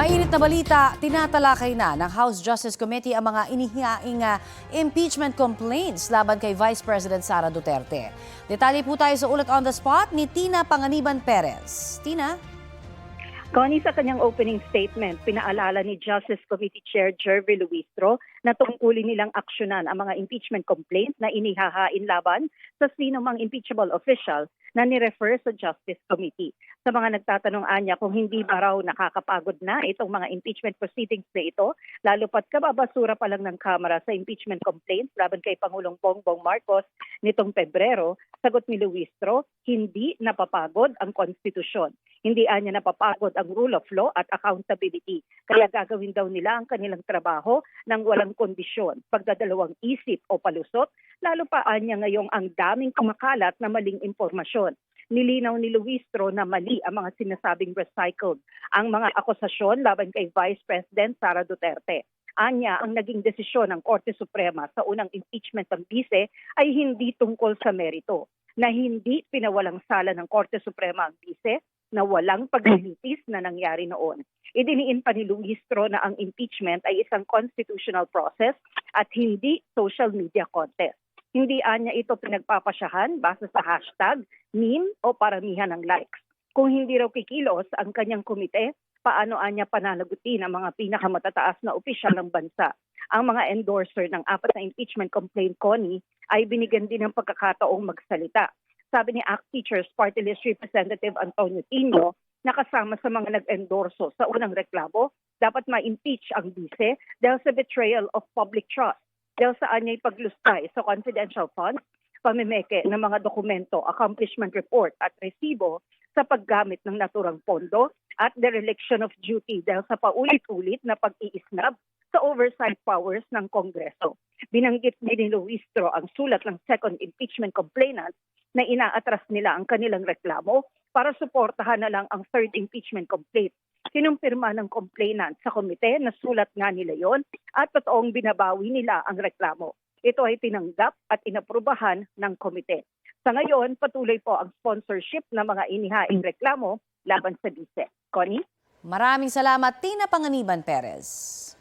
Mainit na balita, tinatalakay na ng House Justice Committee ang mga inihaing impeachment complaints laban kay Vice President Sara Duterte. Detalye po tayo sa ulat on the spot ni Tina Panganiban Perez. Tina? Connie, sa kanyang opening statement, pinaalala ni Justice Committee Chair Jervy Luistro na tungkulin nilang aksyonan ang mga impeachment complaints na inihahain laban sa sinumang impeachable official na nirefer sa Justice Committee. Sa mga nagtatanong anya kung hindi ba raw nakakapagod na itong mga impeachment proceedings na ito, lalo pat kababasura pa lang ng Kamara sa impeachment complaints laban kay Pangulong Bongbong Marcos nitong Pebrero, sagot ni Luistro, hindi napapagod ang konstitusyon. Hindi anya napapagod ang rule of law at accountability. Kaya gagawin daw nila ang kanilang trabaho ng walang kondisyon, pagdadalawang isip o palusot, lalo pa anya ngayong ang daming kumakalat na maling impormasyon. Nilinaw ni Luistro na mali ang mga sinasabing recycled, ang mga akusasyon laban kay Vice President Sara Duterte. Anya, ang naging desisyon ng Korte Suprema sa unang impeachment ng bise ay hindi tungkol sa merito, na hindi pinawalang sala ng Korte Suprema ang bise, na walang paglilitis na nangyari noon. Idiniin pa ni Luistro na ang impeachment ay isang constitutional process at hindi social media contest. Hindi anya ito pinagpapasyahan base sa hashtag, meme o paramihan ng likes. Kung hindi raw kikilos ang kanyang komite, paano anya pananagutin ang mga pinakamatataas na opisyal ng bansa? Ang mga endorser ng 4 na impeachment complaint, Connie, ay binigyan din ng pagkakataong magsalita. Sabi ni ACT Teachers Party List Representative Antonio Tino, na kasama sa mga nag-endorso sa unang reklamo, dapat ma-impeach ang bise dahil sa betrayal of public trust, dahil sa anya'y paglustay sa confidential funds, pamimeke ng mga dokumento, accomplishment report at resibo sa paggamit ng naturang pondo at dereliction of duty dahil sa paulit-ulit na pag-iisnab sa oversight powers ng Kongreso. Binanggit din ni Luistro ang sulat ng second impeachment complainant na inaatras nila ang kanilang reklamo para suportahan na lang ang third impeachment complaint. Kinumpirma ng complainant sa komite na sulat nga nila yon at totoong binabawi nila ang reklamo. Ito ay tinanggap at inaprubahan ng komite. Sa ngayon, patuloy po ang sponsorship ng mga inihaing reklamo laban sa bise. Connie? Maraming salamat, Tina Panganiban Perez.